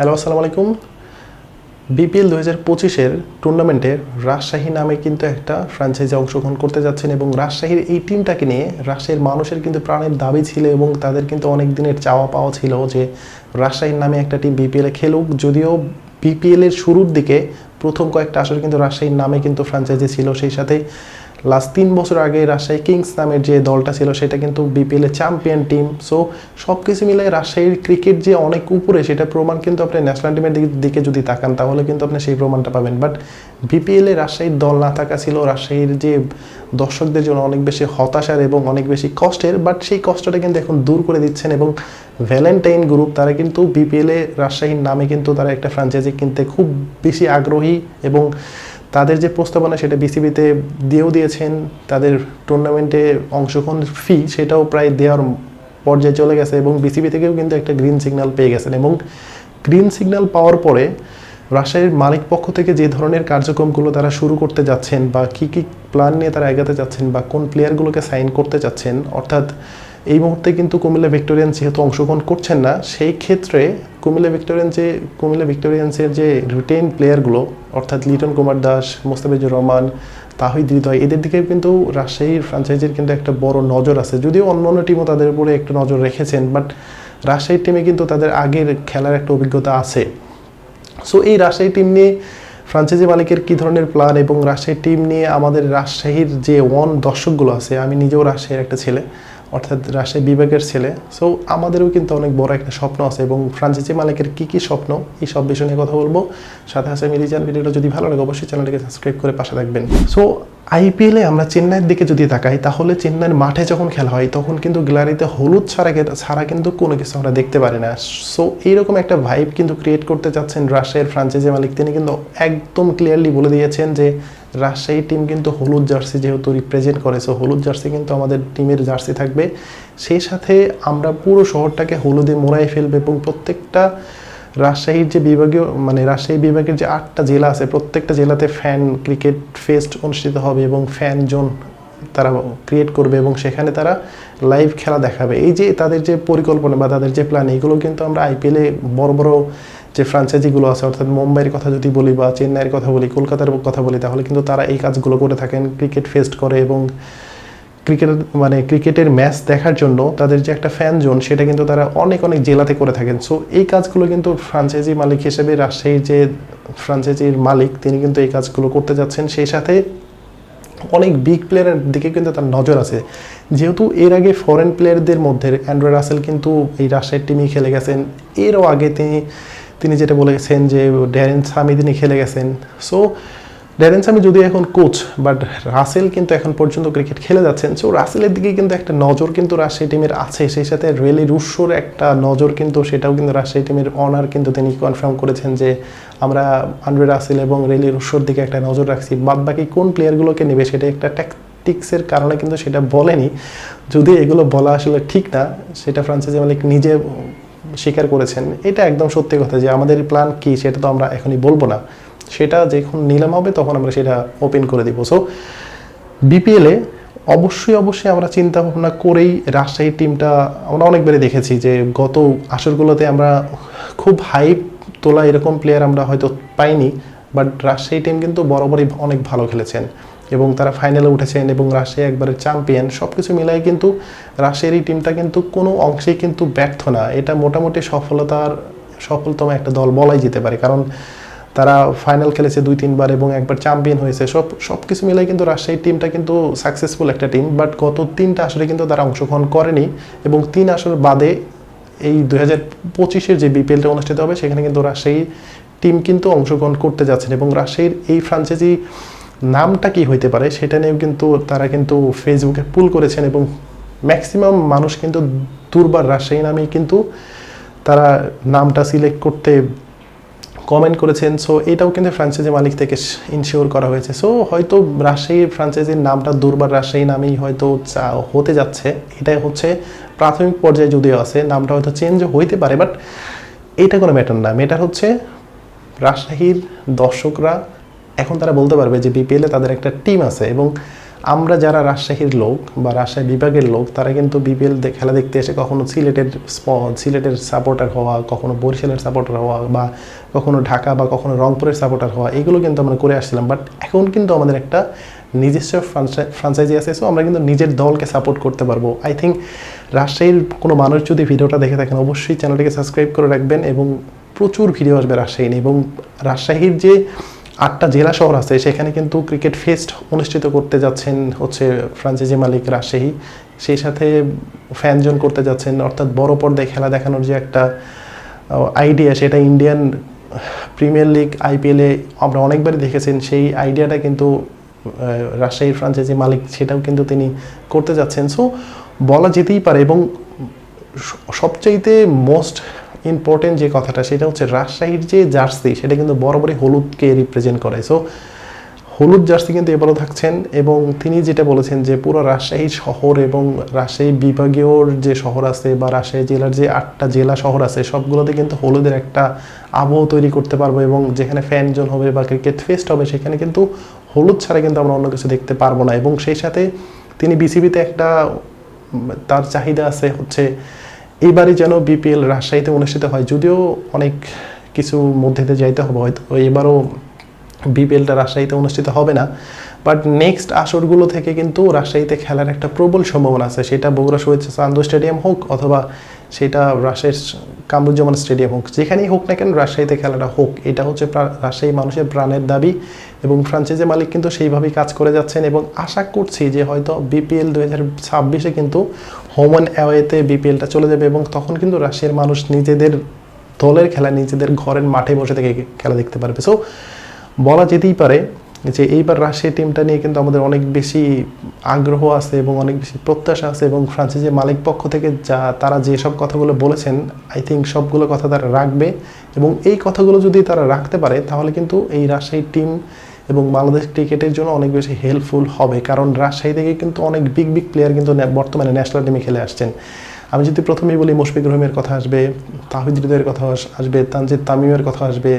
Hello, আসসালামু আলাইকুম। BPL 2025-এর টুর্নামেন্টে রাজশাহী নামে কিন্তু একটা ফ্র্যাঞ্চাইজি অংশগ্রহণ করতে যাচ্ছেন এবং রাজশাহীর এই টিমটাকে নিয়ে রাজশাহীর মানুষের কিন্তু প্রাণের দাবি ছিল এবং তাদের কিন্তু অনেক দিনের চাওয়া পাওয়া ছিল যে রাজশাহীর নামে একটা টিম বিপিএলে খেলুক। যদিও বিপিএলের শুরুর দিকে প্রথম কয়েকটা আসর কিন্তু রাজশাহীর নামে কিন্তু ফ্র্যাঞ্চাইজি ছিল, সেই সাথে লাস্ট 3 বছর আগে রাজশাহী কিংস নামের যে দলটা ছিল সেটা কিন্তু বিপিএলের চ্যাম্পিয়ন টিম। সো সব কিছু মিলে রাজশাহীর ক্রিকেট যে অনেক উপরে সেটা প্রমাণ কিন্তু আপনি ন্যাশনাল টিমের দিকে যদি তাকান তাহলে কিন্তু আপনি সেই প্রমাণটা পাবেন। বাট বিপিএলে রাজশাহীর দল না থাকা ছিল রাজশাহীর যে দর্শকদের জন্য অনেক বেশি হতাশার এবং অনেক বেশি কষ্টের। বাট সেই কষ্টটা কিন্তু এখন দূর করে দিচ্ছেন এবং ভ্যালেন্টাইন গ্রুপ তারা কিন্তু বিপিএলে রাজশাহীর নামে কিন্তু তারা একটা ফ্র্যাঞ্চাইজি কিনতে খুব বেশি আগ্রহী এবং তাদের যে প্রস্তাবনা সেটা বিসিবিতে দিয়েও দিয়েছেন। তাদের টুর্নামেন্টে অংশগ্রহণ ফি সেটাও প্রায় দেওয়ার পর্যায়ে চলে গেছে এবং বিসিবি থেকেও কিন্তু একটা গ্রিন সিগন্যাল পেয়ে গেছেন এবং গ্রিন সিগন্যাল পাওয়ার পরে রাজশাহীর মালিক পক্ষ থেকে যে ধরনের কার্যক্রমগুলো তারা শুরু করতে যাচ্ছেন বা কী কী প্ল্যান নিয়ে তারা এগাতে যাচ্ছেন বা কোন প্লেয়ারগুলোকে সাইন করতে যাচ্ছেন, অর্থাৎ এই মুহূর্তে কিন্তু কুমিল্লা ভিক্টোরিয়ান্স যেহেতু অংশগ্রহণ করছেন না, সেই ক্ষেত্রে কুমিল্লা ভিক্টোরিয়ান্সের যে রিটেইন প্লেয়ারগুলো অর্থাৎ লিটন কুমার দাস, মোস্তাফিজুর রহমান, তাহিদ হৃদয়, এদের দিকে কিন্তু রাজশাহীর ফ্র্যাঞ্চাইজির কিন্তু একটা বড় নজর আছে। যদিও অন্য অন্য টিমও তাদের উপরে একটা নজর রেখেছেন, বাট রাজশাহীর টিমে কিন্তু তাদের আগের খেলার একটা অভিজ্ঞতা আছে। সো এই রাজশাহী টিম নিয়ে ফ্র্যাঞ্চাইজি মালিকের কী ধরনের প্ল্যান এবং রাজশাহী টিম নিয়ে আমাদের রাজশাহীর যে দর্শকগুলো আছে, আমি নিজেও রাজশাহীর একটা ছেলে, অর্থাৎ রাজশাহী বিভাগের ছেলে। সো আমাদেরও কিন্তু অনেক বড় একটা স্বপ্ন আছে এবং ফ্র্যাঞ্চাইজি মালিকের কী কী স্বপ্ন এই সব বিষয় নিয়ে কথা বলবো। সাথে আছে মিলিজান। ভিডিওটা যদি ভালো লাগে অবশ্যই চ্যানেলটিকে সাবস্ক্রাইব করে পাশে থাকবেন। সো আইপিএলে আমরা চেন্নাইয়ের দিকে যদি তাকাই তাহলে চেন্নাইয়ের মাঠে যখন খেলা হয় তখন কিন্তু গ্যালারিতে হলুদ ছাড়া কিন্তু কোনো কিছু আমরা দেখতে পারি না। সো এইরকম একটা ভাইব কিন্তু ক্রিয়েট করতে চাচ্ছেন রাজশাহীর ফ্র্যাঞ্চাইজি মালিক। তিনি কিন্তু একদম ক্লিয়ারলি বলে দিয়েছেন যে রাজশাহী টিম কিন্তু হলুদ জার্সি যেহেতু রিপ্রেজেন্ট করে, সো হলুদ জার্সি কিন্তু আমাদের টিমের জার্সি থাকবে। সেই সাথে আমরা পুরো শহরটাকে হলুদে মোড়াই ফেলবে এবং প্রত্যেকটা রাজশাহীর যে বিভাগীয় রাজশাহী বিভাগের যে 8টা জেলা আছে প্রত্যেকটা জেলাতে ফ্যান ক্রিকেট ফেস্ট অনুষ্ঠিত হবে এবং ফ্যান জোন তারা ক্রিয়েট করবে এবং সেখানে তারা লাইভ খেলা দেখাবে। এই যে তাদের যে পরিকল্পনা বা তাদের যে প্ল্যান, এইগুলো কিন্তু আমরা আইপিএলে বড় বড় যে ফ্র্যাঞ্চাইজিগুলো আছে অর্থাৎ মুম্বাইয়ের কথা যদি বলি বা চেন্নাইয়ের কথা বলি, কলকাতার কথা বলি, তাহলে কিন্তু তারা এই কাজগুলো করে থাকেন। ক্রিকেট ফেস্ট করে এবং ক্রিকেটের ম্যাচ দেখার জন্য তাদের যে একটা ফ্যান জোন সেটা কিন্তু তারা অনেক অনেক জেলাতে করে থাকেন। সো এই কাজগুলো কিন্তু ফ্র্যাঞ্চাইজি মালিক হিসেবে রাজশাহীর যে ফ্র্যাঞ্চাইজির মালিক তিনি কিন্তু এই কাজগুলো করতে যাচ্ছেন। সেই সাথে অনেক বিগ প্লেয়ারের দিকে কিন্তু তার নজর আছে, যেহেতু এর আগে ফরেন প্লেয়ারদের মধ্যে অ্যান্ড্রে রাসেল কিন্তু এই রাজশাহীর টিমেই খেলে গেছেন। এরও আগে তিনি যেটা বলেছেন যে ড্যারেন সামি তিনি খেলে গেছেন। সো ড্যারেন সামি যদিও এখন কোচ, বাট রাসেল কিন্তু এখন পর্যন্ত ক্রিকেট খেলে যাচ্ছেন। সো রাসেলের দিকে কিন্তু একটা নজর কিন্তু রাজশাহী টিমের আছে। সেই সাথে রেলি রুশোর একটা নজর কিন্তু সেটাও কিন্তু রাজশাহী টিমের অনার কিন্তু তিনি কনফার্ম করেছেন যে আমরা আন্ড্রে রাসেল এবং রেলি রুশোর দিকে একটা নজর রাখছি। বাদ বাকি কোন প্লেয়ারগুলোকে নেবে সেটা একটা ট্যাকটিক্সের কারণে কিন্তু সেটা বলেনি। যদি এগুলো বলা আসলে ঠিক না, সেটা ফ্র্যাঞ্চাইজি মালিক নিজে স্বীকার করেছেন। এটা একদম সত্যি কথা যে আমাদের প্ল্যান কী সেটা তো আমরা এখনই বলবো না, সেটা যখন নিলাম হবে তখন আমরা সেটা ওপেন করে দিব। সো বিপিএলে অবশ্যই আমরা চিন্তা ভাবনা করেই রাজশাহী টিমটা আমরা অনেকবারই দেখেছি যে গত আসরগুলোতে আমরা খুব হাইপ তোলা এরকম প্লেয়ার আমরা হয়তো পাইনি, বাট রাজশাহী টিম কিন্তু বরাবরই অনেক ভালো খেলেছেন এবং তারা ফাইনালে উঠেছেন এবং রাজশাহী একবারে চ্যাম্পিয়ন। সব কিছু মিলাই কিন্তু রাজশাহীর এই টিমটা কিন্তু কোনো অংশেই কিন্তু ব্যর্থ না। এটা মোটামুটি সফলতম একটা দল বলাই যেতে পারে, কারণ তারা ফাইনাল খেলেছে 2-3 বার এবং একবার চ্যাম্পিয়ন হয়েছে। সব কিছু মিলাই কিন্তু রাজশাহীর টিমটা কিন্তু সাকসেসফুল একটা টিম। বাট গত 3টা আসরে কিন্তু তারা অংশগ্রহণ করেনি এবং 3 আসর বাদে এই 2025-এর যে বিপিএলটা অনুষ্ঠিত হবে সেখানে কিন্তু রাজশাহী টিম কিন্তু অংশগ্রহণ করতে যাচ্ছেন এবং রাজশাহীর এই ফ্র্যাঞ্চাইজি নামটা কি হইতে পারে সেটা নিয়েও কিন্তু তারা কিন্তু ফেসবুকে পুল করেছেন এবং ম্যাক্সিমাম মানুষ কিন্তু দুর্বার রাজশাহী নামেই কিন্তু তারা নামটা সিলেক্ট করতে কমেন্ট করেছেন। সো এটাও কিন্তু ফ্র্যাঞ্চাইজি মালিক থেকে ইনশিওর করা হয়েছে। সো হয়তো রাজশাহী ফ্র্যাঞ্চাইজির নামটা দুর্বার রাজশাহী নামেই হয়তো হতে যাচ্ছে। এটাই হচ্ছে প্রাথমিক পর্যায়ে যদিও আছে, নামটা হয়তো চেঞ্জ হইতে পারে, বাট এটা কোনো ম্যাটার না। ম্যাটার হচ্ছে রাজশাহীর দর্শকরা এখন তারা বলতে পারবে যে বিপিএলে তাদের একটা টিম আছে এবং আমরা যারা রাজশাহীর লোক বা রাজশাহী বিভাগের লোক তারা কিন্তু বিপিএল খেলা দেখতে এসে কখনো সিলেটের সাপোর্টার হওয়া, কখনো বরিশালের সাপোর্টার হওয়া, বা কখনো ঢাকা বা কখনো রংপুরের সাপোর্টার হওয়া, এগুলো কিন্তু আমরা করে আসছিলাম। বাট এখন কিন্তু আমাদের একটা নিজস্ব ফ্রাঞ্চাইজি আছে, সো আমরা কিন্তু নিজের দলকে সাপোর্ট করতে পারবো। আই থিঙ্ক রাজশাহীর কোনো মানুষ যদি ভিডিওটা দেখে থাকেন অবশ্যই চ্যানেলটিকে সাবস্ক্রাইব করে রাখবেন, এবং প্রচুর ভিডিও আসবে রাজশাহী নিয়ে। এবং রাজশাহীর যে 8টা জেলা শহর আছে সেখানে কিন্তু ক্রিকেট ফেস্ট অনুষ্ঠিত করতে যাচ্ছেন হচ্ছে ফ্রাঞ্চাইজি মালিক রাজশাহী, সেই সাথে ফ্যান জোন করতে যাচ্ছেন, অর্থাৎ বড় পর্দায় খেলা দেখানোর যে একটা আইডিয়া, সেটা ইন্ডিয়ান প্রিমিয়ার লিগ আইপিএলে আমরা অনেকবারই দেখেছেন। সেই আইডিয়াটা কিন্তু রাজশাহীর ফ্রাঞ্চাইজি মালিক সেটাও কিন্তু তিনি করতে যাচ্ছেন। সো বলা যেতেই পারে, এবং সবচাইতে মোস্ট ইম্পর্টেন্ট যে কথাটা সেটা হচ্ছে রাজশাহীর যে জার্সি সেটা কিন্তু বরাবরই হলুদকে রিপ্রেজেন্ট করে। সো হলুদ জার্সি কিন্তু এবারও থাকছেন, এবং তিনি যেটা বলেছেন যে পুরো রাজশাহী শহর এবং রাজশাহী বিভাগীয় যে শহর আছে বা রাজশাহী জেলার যে 8টা জেলা শহর আছে সবগুলোতে কিন্তু হলুদের একটা আবহ তৈরি করতে পারবো, এবং যেখানে ফ্যান জোন হবে বা ক্রিকেট ফেস্ট হবে সেখানে কিন্তু হলুদ ছাড়া কিন্তু আমরা অন্য কিছু দেখতে পারবো না। এবং সেই সাথে তিনি বিসিবিতে একটা তার চাহিদা আছে হচ্ছে এইবারই যেন বিপিএল রাজশাহীতে অনুষ্ঠিত হয়, যদিও অনেক কিছু মধ্যে দিয়ে যাইতে হবে, হয়তো এবারও বিপিএলটা রাজশাহীতে অনুষ্ঠিত হবে না। বাট নেক্সট আসরগুলো থেকে কিন্তু রাজশাহীতে খেলার একটা প্রবল সম্ভাবনা আছে, সেটা বগুড়া শহীদ চান্দু স্টেডিয়াম হোক অথবা সেটা রাজশাহীর কামরুজ্জামান স্টেডিয়াম হোক, যেখানেই হোক না কেন রাজশাহীতে খেলাটা হোক, এটা হচ্ছে রাজশাহী মানুষের প্রাণের দাবি। এবং ফ্রাঞ্চাইজি মালিক কিন্তু সেইভাবেই কাজ করে যাচ্ছেন, এবং আশা করছি যে হয়তো বিপিএল 2026-এ কিন্তু হোম অ্যান্ড অ্যাওয়েতে বিপিএলটা চলে যাবে, এবং তখন কিন্তু রাজশাহীর মানুষ নিজেদের দলের খেলা নিজেদের ঘরের মাঠে বসে থেকে খেলা দেখতে পারবে। সো বলা যেতেই পারে যে এইবার রাজশাহী টিমটা নিয়ে কিন্তু আমাদের অনেক বেশি আগ্রহ আছে এবং অনেক বেশি প্রত্যাশা আছে, এবং ফ্রান্সাইজি মালিক পক্ষ থেকে তারা যেসব কথাগুলো বলেছেন আই থিঙ্ক সবগুলো কথা তারা রাখবে, এবং এই কথাগুলো যদি তারা রাখতে পারে তাহলে কিন্তু এই রাজশাহী টিম এবং বাংলাদেশ ক্রিকেটের জন্য অনেক বেশি হেল্পফুল হবে। কারণ রাজশাহী থেকে কিন্তু অনেক বিগ প্লেয়ার কিন্তু বর্তমানে ন্যাশনাল টিমে খেলে আসছেন। আমি যদি প্রথমেই বলি মুশফিকুর রহিমের কথা আসবে, তাহিদ হৃদয়ের কথা আসবে, তানজিদ তামিমের কথা আসবে,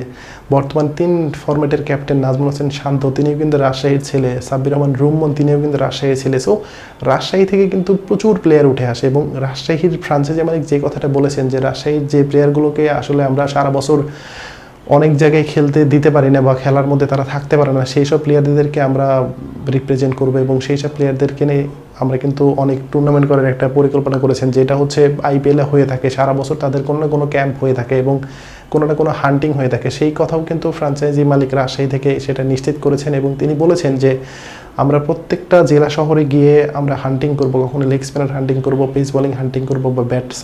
বর্তমান 3 ফরম্যাটের ক্যাপ্টেন নাজমুল হোসেন শান্ত তিনিও কিন্তু রাজশাহীর ছেলে, সাব্বির রহমান রুম্মন তিনিও কিন্তু রাজশাহীর ছেলে। সো রাজশাহী থেকে কিন্তু প্রচুর প্লেয়ার উঠে আসে, এবং রাজশাহীর ফ্রাঞ্চাইজি মালিক যে কথাটা বলেছেন যে রাজশাহীর যে প্লেয়ারগুলোকে আসলে আমরা সারা বছর অনেক জায়গায় খেলতে দিতে পারি না বা খেলার মধ্যে তারা থাকতে পারে না, সেই সব প্লেয়ারদেরকে আমরা রিপ্রেজেন্ট করবো, এবং সেই সব প্লেয়ারদেরকে নিয়ে আমরা কিন্তু অনেক টুর্নামেন্ট করার একটা পরিকল্পনা করেছেন, যেটা হচ্ছে আইপিএলে হয়ে থাকে সারা বছর তাদের কোনো না কোনো ক্যাম্প হয়ে থাকে এবং কোনো না কোনো হান্টিং হয়ে থাকে। সেই কথাও কিন্তু ফ্রাঞ্চাইজি মালিক রাজশাহী থেকে সেটা নিশ্চিত করেছেন, এবং তিনি বলেছেন যে আমরা প্রত্যেকটা জেলা শহরে গিয়ে আমরা হান্টিং করব, কখনো লেগ স্পিনার হান্টিং করব, পেস বোলিং হান্টিং করব বা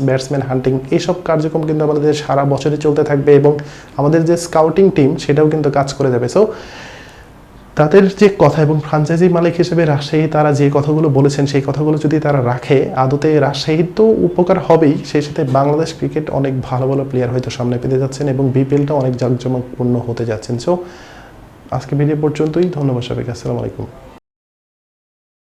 ব্যাটসম্যান হান্টিং, এইসব কার্যক্রম কিন্তু আমাদের সারা বছরই চলতে থাকবে, এবং আমাদের যে স্কাউটিং টিম সেটাও কিন্তু কাজ করে যাবে। সো তাদের যে কথা এবং ফ্রাঞ্চাইজি মালিক হিসেবে রাজশাহী তারা যে কথাগুলো বলেছেন সেই কথাগুলো যদি তারা রাখে আদতে রাজশাহীর তো উপকার হবেই, সেই সাথে বাংলাদেশ ক্রিকেট অনেক ভালো ভালো প্লেয়ার হয়তো সামনে পেতে যাচ্ছেন এবং বিপিএলটা অনেক জাঁকজমকপূর্ণ হতে যাচ্ছেন। সো আজকে ভিডিও পর্যন্তই, ধন্যবাদ সবাইকে, আসসালামু আলাইকুম।